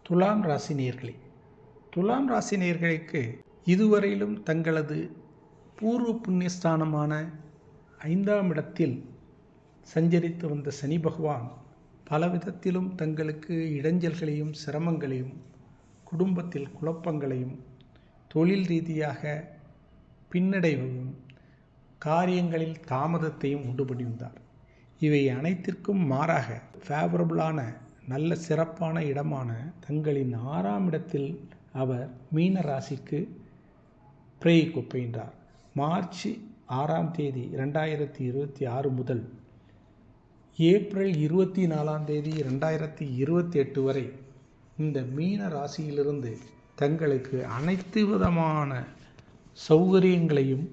துலாம் ராசி நேயர்களே, துலாம் ராசி நேயர்களுக்கு இதுவரையிலும் தங்களது பூர்வ புண்ணியஸ்தானமான 5ஆம் இடத்தில் சஞ்சரித்து வந்த சனி பகவான் பலவிதத்திலும் தங்களுக்கு இடைஞ்சல்களையும் சிரமங்களையும், குடும்பத்தில் குழப்பங்களையும், தொழில் ரீதியாக பின்னடைவையும், காரியங்களில் தாமதத்தையும் உண்டு பண்ணி வந்தார். இவை அனைத்திற்கும் மாறாக ஃபேவரபுளான நல்ல சிறப்பான இடமான தங்களின் 6ஆம் இடத்தில் அவர் மீன ராசிக்கு பிரயோகிக்கின்றார். மார்ச் 6ஆம் தேதி 2026 முதல் ஏப்ரல் 24ஆம் தேதி 2028 வரை இந்த மீன ராசியிலிருந்து தங்களுக்கு அனைத்து விதமான சௌகரியங்களையும்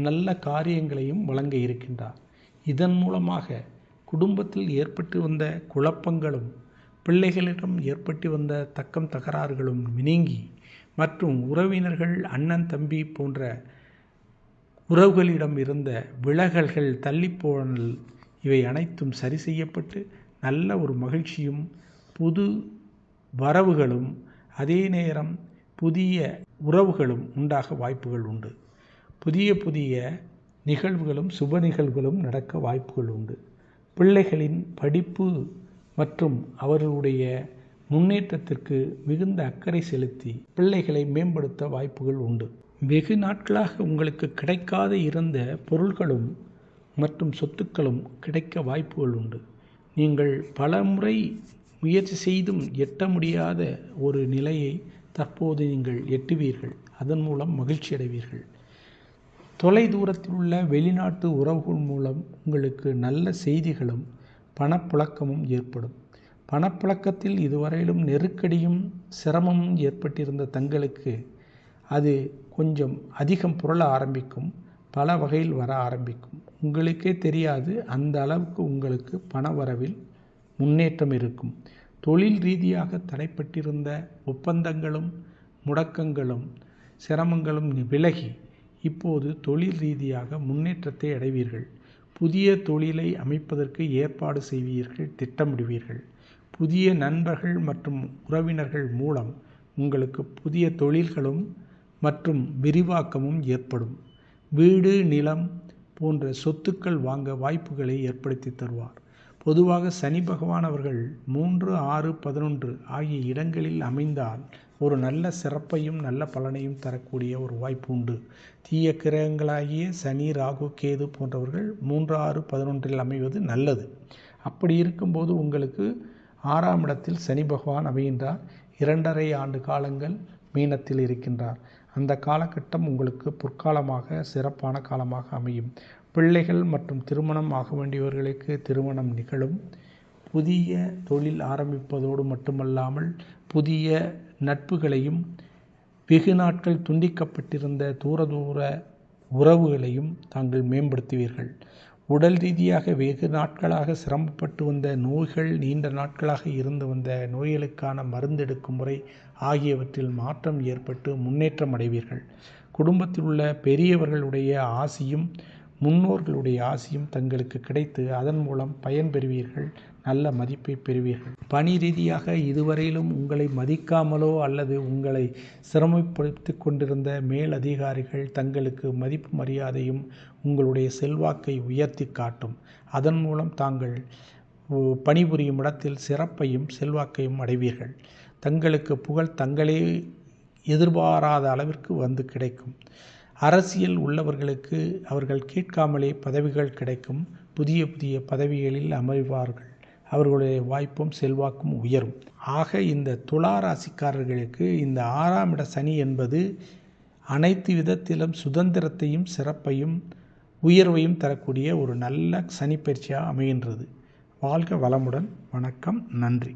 நல்ல காரியங்களையும் வழங்க இருக்கின்றார். இதன் மூலமாக குடும்பத்தில் ஏற்பட்டு வந்த குழப்பங்களும், பிள்ளைகளிடம் ஏற்பட்டு வந்த தக்கம் தகராறுகளும் நீங்கி, மற்றும் உறவினர்கள், அண்ணன் தம்பி போன்ற உறவுகளிடம் இருந்த விலகல்கள், தள்ளிப்போனல், இவை அனைத்தும் சரி செய்யப்பட்டு நல்ல ஒரு மகிழ்ச்சியும், புது வரவுகளும், அதே நேரம் புதிய உறவுகளும் உண்டாக வாய்ப்புகள் உண்டு. புதிய நிகழ்வுகளும் சுப நிகழ்வுகளும் நடக்க வாய்ப்புகள் உண்டு. பிள்ளைகளின் படிப்பு மற்றும் அவர்களுடைய முன்னேற்றத்திற்கு மிகுந்த அக்கறை செலுத்தி பிள்ளைகளை மேம்படுத்த வாய்ப்புகள் உண்டு. வெகு நாட்களாக உங்களுக்கு கிடைக்காத இருந்த பொருள்களும் மற்றும் சொத்துக்களும் கிடைக்க வாய்ப்புகள் உண்டு. நீங்கள் பல முறை முயற்சி செய்தும் எட்ட முடியாத ஒரு நிலையை தற்போது நீங்கள் எட்டுவீர்கள். அதன் மூலம் மகிழ்ச்சி அடைவீர்கள். தொலை தூரத்தில் உள்ள வெளிநாட்டு உறவுகள் மூலம் உங்களுக்கு நல்ல செய்திகளும் பணப்புழக்கமும் ஏற்படும். பணப்புழக்கத்தில் இதுவரையிலும் நெருக்கடியும் சிரமமும் ஏற்பட்டிருந்த தங்களுக்கு அது கொஞ்சம் அதிகம் புரள ஆரம்பிக்கும். பல வகையில் வர ஆரம்பிக்கும். உங்களுக்கே தெரியாது அந்த அளவுக்கு உங்களுக்கு பண வரவில் முன்னேற்றம் இருக்கும். தொழில் ரீதியாக தடைப்பட்டிருந்த ஒப்பந்தங்களும் முடக்கங்களும் சிரமங்களும் விலகி இப்போது தொழில் ரீதியாக முன்னேற்றத்தை அடைவீர்கள். புதிய தொழிலை அமைப்பதற்கு ஏற்பாடு செய்வீர்கள், திட்டமிடுவீர்கள். புதிய நண்பர்கள் மற்றும் உறவினர்கள் மூலம் உங்களுக்கு புதிய தொழில்களும் மற்றும் விரிவாக்கமும் ஏற்படும். வீடு, நிலம் போன்ற சொத்துக்கள் வாங்க வாய்ப்புகளை ஏற்படுத்தி தருவார். பொதுவாக சனி பகவான் அவர்கள் 3, 6, 11 ஆகிய இடங்களில் அமைந்தால் ஒரு நல்ல சிறப்பையும் நல்ல பலனையும் தரக்கூடிய ஒரு வாய்ப்பு உண்டு. தீய கிரகங்களாகிய சனி, ராகு, கேது போன்றவர்கள் 3, 6, 11 அமைவது நல்லது. அப்படி இருக்கும்போது உங்களுக்கு 6ஆம் இடத்தில் சனி பகவான் அமைகின்றார். 2.5 ஆண்டு காலங்கள் மீனத்தில் இருக்கின்றார். அந்த காலகட்டம் உங்களுக்கு பொற்காலமாக சிறப்பான காலமாக அமையும். பிள்ளைகள் மற்றும் திருமணம் ஆக வேண்டியவர்களுக்கு திருமணம் நிகழும். புதிய தொழில் ஆரம்பிப்பதோடு மட்டுமல்லாமல் புதிய நட்புகளையும், வெகு நாட்கள் துண்டிக்கப்பட்டிருந்த தூர உறவுகளையும் தாங்கள் மேம்படுத்துவீர்கள். உடல் ரீதியாக வெகு நாட்களாக சிரமப்பட்டு வந்த நோய்கள், நீண்ட நாட்களாக இருந்து வந்த நோய்களுக்கான மருந்தெடுக்கும் முறை ஆகியவற்றில் மாற்றம் ஏற்பட்டு முன்னேற்றம் அடைவீர்கள். குடும்பத்தில் உள்ள பெரியவர்களுடைய ஆசியும் முன்னோர்களுடைய ஆசியும் தங்களுக்கு கிடைத்து அதன் மூலம் பயன் பெறுவீர்கள். நல்ல மதிப்பை பெறுவீர்கள். பணி ரீதியாக இதுவரையிலும் உங்களை மதிக்காமலோ அல்லது உங்களை சிரமப்படுத்தி கொண்டிருந்த மேல் அதிகாரிகள் தங்களுக்கு மதிப்பு மரியாதையும் உங்களுடைய செல்வாக்கை உயர்த்தி காட்டும். அதன் மூலம் தாங்கள் பணிபுரியும் இடத்தில் சிறப்பையும் செல்வாக்கையும் அடைவீர்கள். தங்களுக்கு புகழ் தங்களே எதிர்பாராத அளவிற்கு வந்து கிடைக்கும். அரசியல் உள்ளவர்களுக்கு அவர்கள் கேட்காமலே பதவிகள் கிடைக்கும். புதிய பதவிகளில் அமர்வார்கள். அவர்களுடைய வாய்ப்பும் செல்வாக்கும் உயரும். ஆக இந்த துலா ராசிக்காரர்களுக்கு இந்த 6ஆம் இட சனி என்பது அனைத்து விதத்திலும் சுதந்திரத்தையும் சிறப்பையும் உயர்வையும் தரக்கூடிய ஒரு நல்ல சனி பயிற்சியாக அமைகின்றது. வாழ்க வளமுடன். வணக்கம். நன்றி.